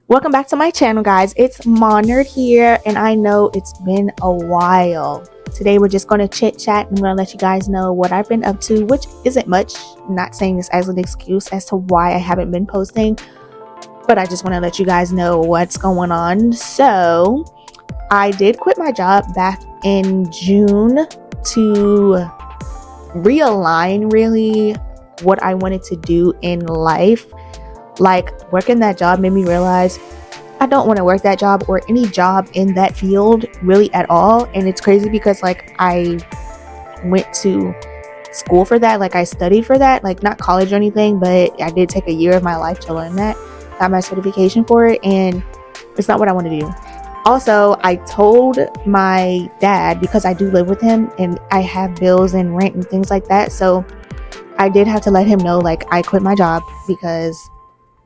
Welcome back to my channel, guys. It's Monard here, and I know it's been a while. Today we're just going to chit chat. I'm going to let you guys know what I've been up to, which isn't much. I'm not saying this as an excuse as to why I haven't been posting, but I just want to let you guys know what's going on. So I did quit my job back in June to realign really what I wanted to do in life. Like, working that job made me realize I don't want to work that job or any job in that field really at all. And it's crazy because like I went to school for that, like I studied for that, like not college or anything, but I did take a year of my life to learn that, got my certification for it, and it's not what I want to do. Also, I told my dad, because I do live with him and I have bills and rent and things like that, so I did have to let him know like I quit my job because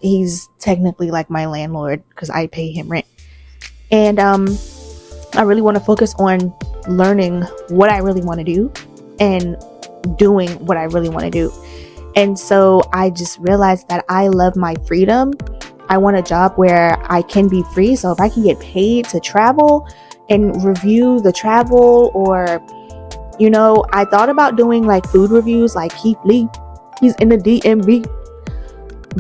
he's technically like my landlord because I pay him rent. And I really want to focus on learning what I really want to do and doing what I really want to do. And so I just realized that I love my freedom. I want a job where I can be free. So if I can get paid to travel and review the travel, or, you know, I thought about doing like food reviews like Keith Lee. He's in the DMV.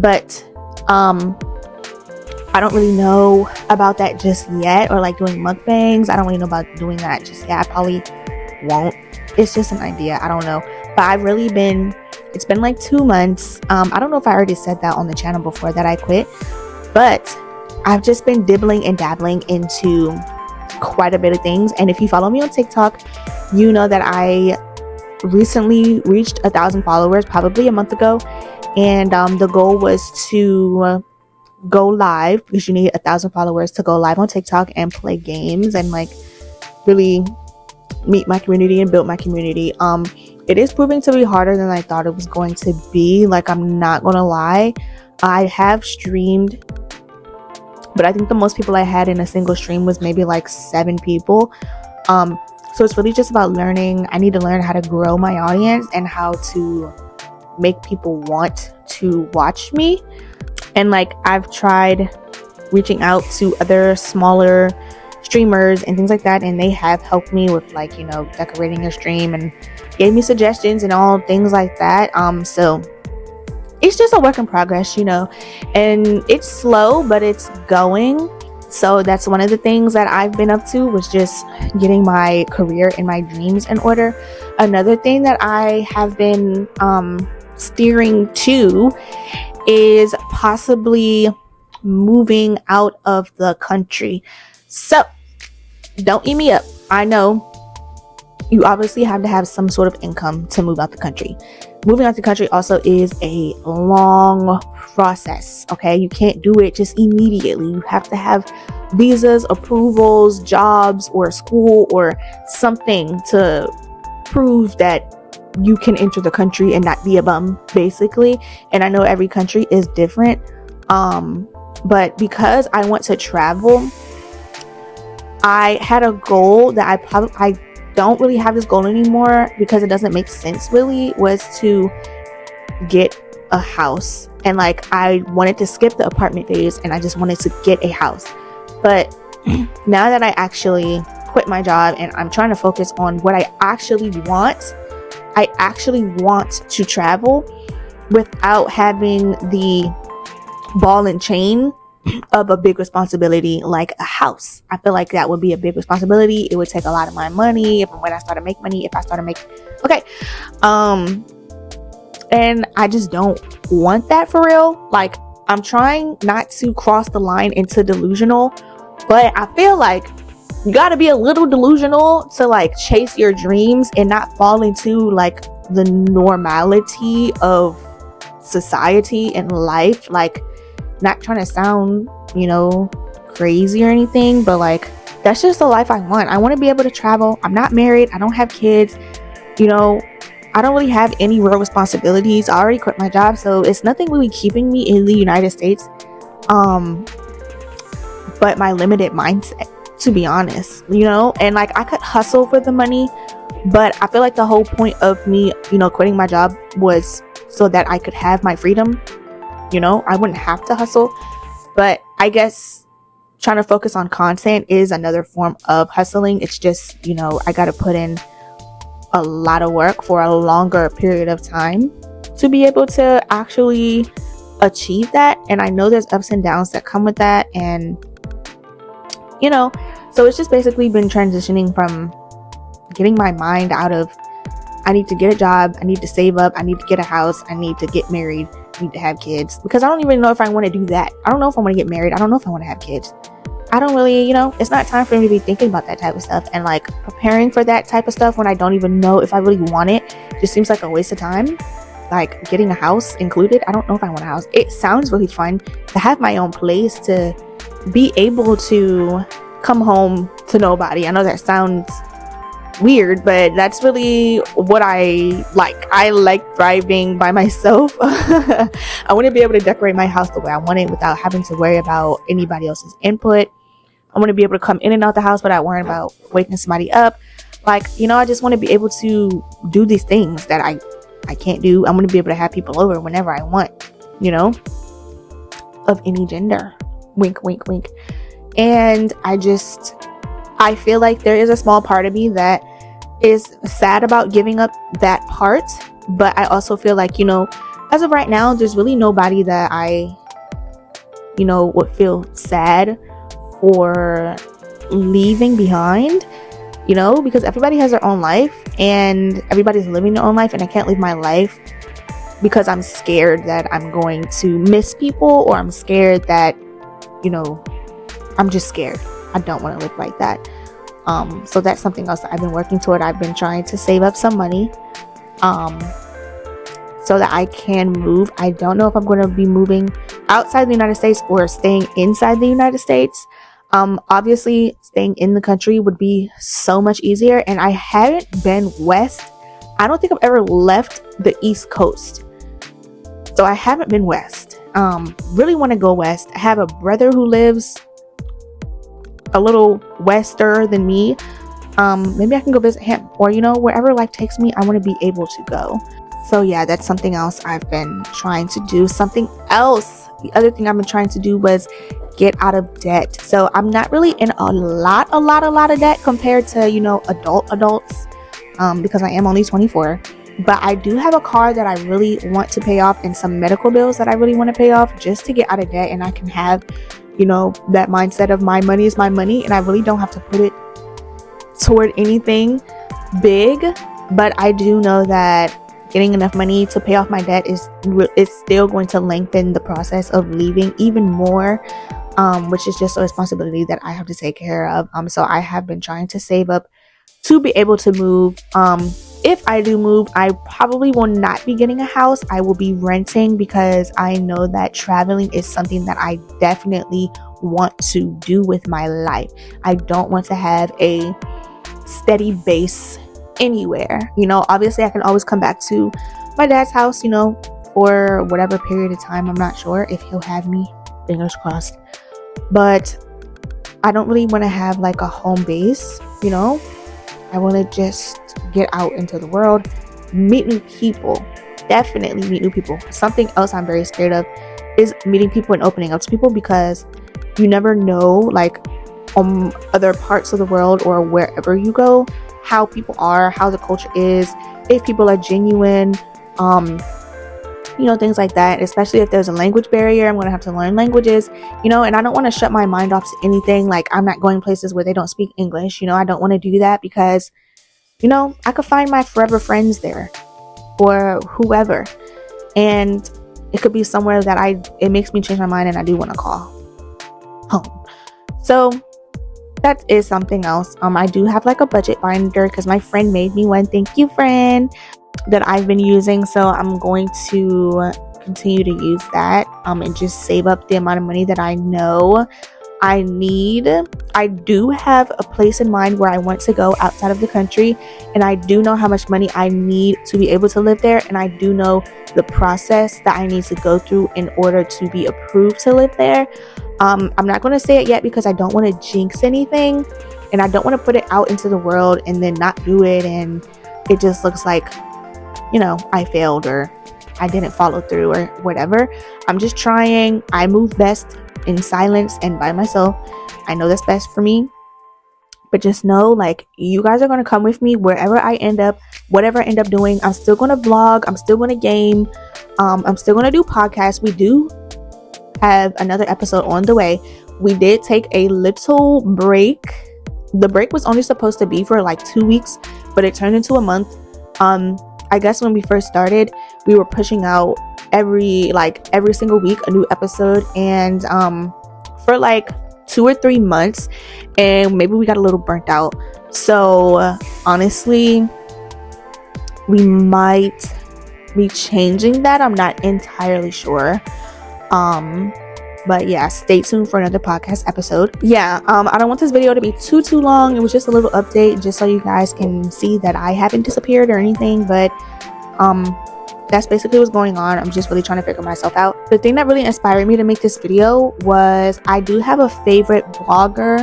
But I don't really know about that just yet, or like doing mukbangs. I don't really know about doing that just yet. I probably won't. It's just an idea. I don't know. But I've really been, it's been like 2 months. I don't know if I already said that on the channel before that I quit, but I've just been dibbling and dabbling into quite a bit of things. And if you follow me on TikTok, you know that I recently reached 1,000 followers probably a month ago. And the goal was to go live, because you need 1,000 followers to go live on TikTok and play games and like really meet my community and build my community. It is proving to be harder than I thought it was going to be. Like, I'm not gonna lie, I have streamed, but I think the most people I had in a single stream was maybe like 7 people. So it's really just about learning. I need to learn how to grow my audience and how to make people want to watch me. And like, I've tried reaching out to other smaller streamers and things like that, and they have helped me with like, you know, decorating a stream and gave me suggestions and all things like that. So it's just a work in progress, you know, and it's slow, but it's going. So that's one of the things that I've been up to, was just getting my career and my dreams in order. Another thing that I have been steering to is possibly moving out of the country. So don't eat me up. I know you obviously have to have some sort of income to move out the country. Moving out the country also is a long process. Okay, you can't do it just immediately. You have to have visas, approvals, jobs, or school or something to prove that you can enter the country and not be a bum, basically. And I know every country is different, but because I want to travel, I had a goal that I don't really have this goal anymore because it doesn't make sense really, was to get a house. And like, I wanted to skip the apartment days and I just wanted to get a house. But now that I actually quit my job and I'm trying to focus on what I actually want to travel without having the ball and chain of a big responsibility like a house. I feel like that would be a big responsibility. It would take a lot of my money when I start to make money, and I just don't want that for real. Like, I'm trying not to cross the line into delusional, but I feel like you got to be a little delusional to like chase your dreams and not fall into like the normality of society and life. Like, not trying to sound, you know, crazy or anything, but like, that's just the life I want. I want to be able to travel. I'm not married. I don't have kids. You know, I don't really have any real responsibilities. I already quit my job, so it's nothing really keeping me in the United States. But my limited mindset, to be honest, you know, and like, I could hustle for the money, but I feel like the whole point of me, you know, quitting my job was so that I could have my freedom. You know, I wouldn't have to hustle. But I guess trying to focus on content is another form of hustling. It's just, you know, I got to put in a lot of work for a longer period of time to be able to actually achieve that. And I know there's ups and downs that come with that. And, you know, so it's just basically been transitioning from getting my mind out of, I need to get a job, I need to save up, I need to get a house, I need to get married, I need to have kids, because I don't even know if I want to do that. I don't know if I want to get married. I don't know if I want to have kids. I don't really, you know, it's not time for me to be thinking about that type of stuff, and like preparing for that type of stuff when I don't even know if I really want it just seems like a waste of time. Like getting a house included, I don't know if I want a house. It sounds really fun to have my own place, to be able to come home to nobody. I know that sounds weird, but that's really what I like. I like driving by myself. I want to be able to decorate my house the way I want it without having to worry about anybody else's input. I want to be able to come in and out the house without worrying about waking somebody up. Like, you know, I just want to be able to do these things that I can't do. I want to be able to have people over whenever I want, you know, of any gender. Wink, wink, wink. And I feel like there is a small part of me that is sad about giving up that part. But I also feel like, you know, as of right now, there's really nobody that I, you know, would feel sad for leaving behind, you know, because everybody has their own life and everybody's living their own life, and I can't live my life because I'm scared that I'm going to miss people, or I'm scared that, you know, I'm just scared. I don't want to live like that. So that's something else that I've been working toward. I've been trying to save up some money so that I can move. I don't know if I'm going to be moving outside the United States or staying inside the United States. Obviously staying in the country would be so much easier, and I haven't been west. I don't think I've ever left the East Coast, so I haven't been west. Really want to go west. I have a brother who lives a little wester than me. Maybe I can go visit him, or, you know, wherever life takes me, I want to be able to go. So yeah, that's something else I've been trying to do. Something else, the other thing I've been trying to do was get out of debt. So I'm not really in a lot of debt compared to, you know, adults, because I am only 24. But I do have a car that I really want to pay off, and some medical bills that I really want to pay off, just to get out of debt. And I can have, you know, that mindset of my money is my money, and I really don't have to put it toward anything big. But I do know that getting enough money to pay off my debt is still going to lengthen the process of leaving even more, which is just a responsibility that I have to take care of. So I have been trying to save up to be able to move. If I do move, I probably will not be getting a house. I will be renting, because I know that traveling is something that I definitely want to do with my life. I don't want to have a steady base anywhere. You know, obviously I can always come back to my dad's house, you know, for whatever period of time. I'm not sure if he'll have me, fingers crossed. But I don't really want to have like a home base, you know. I want to just get out into the world, meet new people, definitely meet new people. Something else I'm very scared of is meeting people and opening up to people, because you never know, like, other parts of the world or wherever you go, how people are, how the culture is, if people are genuine, you know, things like that. Especially if there's a language barrier, I'm going to have to learn languages, you know, and I don't want to shut my mind off to anything. Like, I'm not going places where they don't speak English, you know. I don't want to do that, because, you know, I could find my forever friends there, or whoever, and it could be somewhere that it makes me change my mind and I do want to call home. So that is something else. I do have like a budget binder, because my friend made me one. Thank you, friend. That I've been using. So I'm going to continue to use that, and just save up the amount of money that I know I need. I do have a place in mind where I want to go outside of the country, and I do know how much money I need to be able to live there, and I do know the process that I need to go through in order to be approved to live there. I'm not going to say it yet, because I don't want to jinx anything, and I don't want to put it out into the world and then not do it, and it just looks like, you know, I failed or I didn't follow through or whatever. I'm just trying. I move best in silence and by myself. I know that's best for me, but just know, like, you guys are going to come with me wherever I end up, whatever I end up doing. I'm still going to vlog, I'm still going to game, I'm still going to do podcasts. We do have another episode on the way. We did take a little break. The break was only supposed to be for like 2 weeks, but it turned into a month. I guess when we first started, we were pushing out every single week a new episode, and for like 2 or 3 months, and maybe we got a little burnt out. So honestly, we might be changing that. I'm not entirely sure. But yeah, stay tuned for another podcast episode. Yeah, I don't want this video to be too long. It was just a little update, just so you guys can see that I haven't disappeared or anything, but that's basically what's going on. I'm just really trying to figure myself out. The thing that really inspired me to make this video was, I do have a favorite blogger.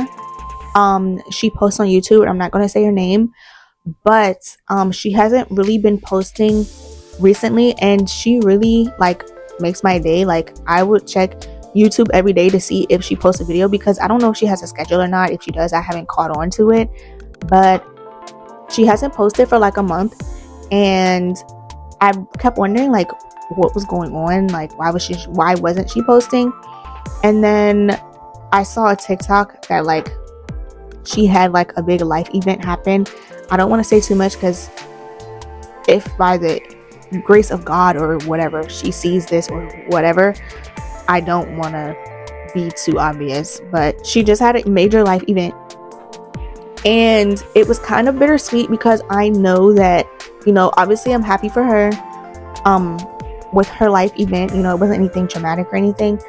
She posts on YouTube, and I'm not going to say her name, but she hasn't really been posting recently, and she really like makes my day. Like, I would check YouTube every day to see if she posts a video, because I don't know if she has a schedule or not. If she does, I haven't caught on to it, but she hasn't posted for like a month, and I kept wondering like what was going on, like why wasn't she posting. And then I saw a TikTok that like she had like a big life event happen. I don't want to say too much, because if by the grace of God or whatever she sees this or whatever, I don't want to be too obvious, but she just had a major life event, and it was kind of bittersweet, because I know that, you know, obviously I'm happy for her with her life event. You know, it wasn't anything traumatic or anything,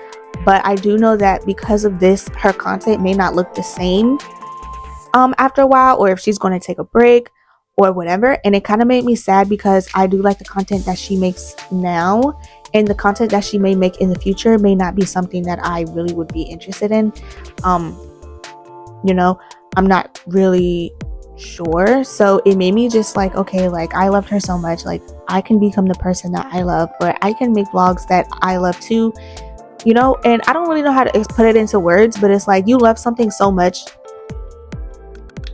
but I do know that because of this, her content may not look the same after a while, or if she's going to take a break or whatever. And it kind of made me sad, because I do like the content that she makes now, and the content that she may make in the future may not be something that I really would be interested in. You know, I'm not really sure. So it made me just like, okay, like I loved her so much, like I can become the person that I love, or I can make vlogs that I love too, you know. And I don't really know how to put it into words, but it's like, you love something so much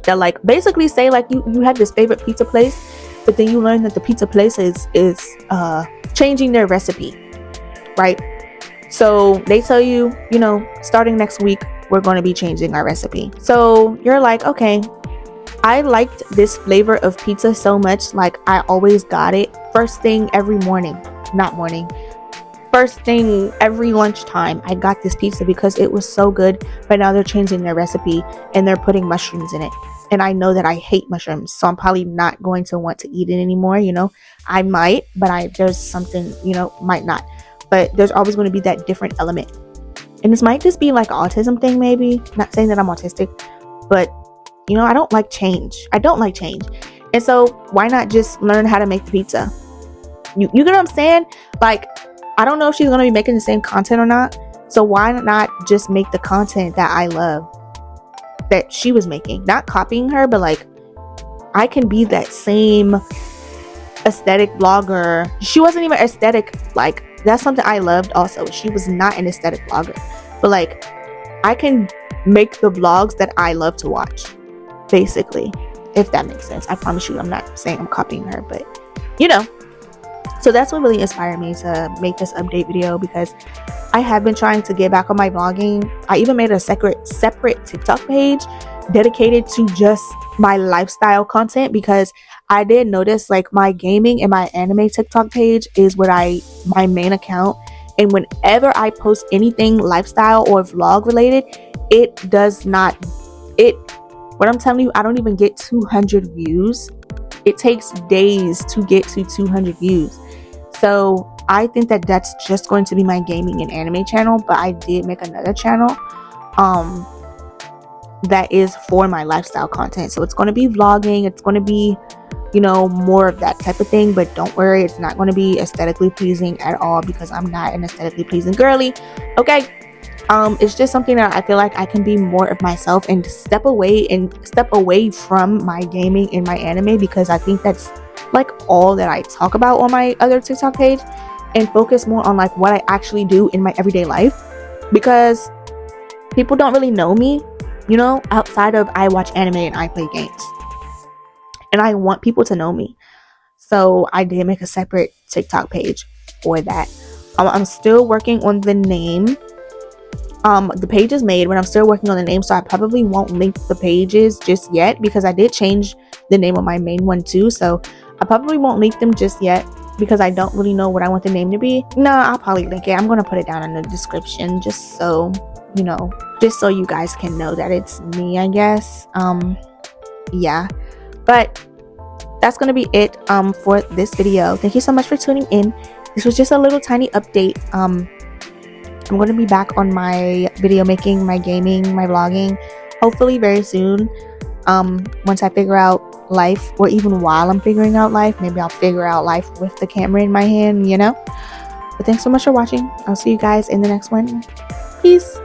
that, like, basically say like you had this favorite pizza place, but then you learn that the pizza place is changing their recipe, right? So they tell you, you know, starting next week we're going to be changing our recipe. So you're like, okay, I liked this flavor of pizza so much, like I always got it first thing every morning, first thing every lunchtime. I got this pizza because it was so good, but now they're changing their recipe and they're putting mushrooms in it. And I know that I hate mushrooms, so I'm probably not going to want to eat it anymore. You know, I might, but there's something, you know, might not. But there's always going to be that different element. And this might just be like an autism thing, maybe. Not saying that I'm autistic, but, you know, I don't like change. And so why not just learn how to make the pizza? You get what I'm saying? Like, I don't know if she's going to be making the same content or not. So why not just make the content that I love, that she was making? Not copying her, but like, I can be that same aesthetic blogger. She wasn't even aesthetic, like, that's something I loved also. She was not an aesthetic blogger, but like, I can make the vlogs that I love to watch, basically, if that makes sense. I promise you, I'm not saying I'm copying her, but you know. So that's what really inspired me to make this update video, because I have been trying to get back on my vlogging. I even made a separate TikTok page dedicated to just my lifestyle content, because I did notice like my gaming and my anime TikTok page is my main account, and whenever I post anything lifestyle or vlog related, what I'm telling you, I don't even get 200 views. It takes days to get to 200 views. So I think that that's just going to be my gaming and anime channel, but I did make another channel that is for my lifestyle content. So it's going to be vlogging, it's going to be, you know, more of that type of thing. But don't worry, it's not going to be aesthetically pleasing at all, because I'm not an aesthetically pleasing girly. Okay, it's just something that I feel like I can be more of myself and step away from my gaming and my anime, because I think that's like all that I talk about on my other TikTok page, and focus more on like what I actually do in my everyday life. Because people don't really know me, you know, outside of I watch anime and I play games. And I want people to know me. So I did make a separate TikTok page for that. I'm still working on the name. The page is made, but I'm still working on the name, so I probably won't link the pages just yet, because I did change the name of my main one too. So I probably won't link them just yet, because I don't really know what I want the name to be. No, I'll probably link it. I'm gonna put it down in the description, just so you know, just so you guys can know that it's me, I guess. Yeah, but that's gonna be it for this video. Thank you so much for tuning in. This was just a little tiny update. I'm going to be back on my video making, my gaming, my vlogging, hopefully very soon. Once I figure out life, or even while I'm figuring out life, maybe I'll figure out life with the camera in my hand, you know. But thanks so much for watching. I'll see you guys in the next one. Peace.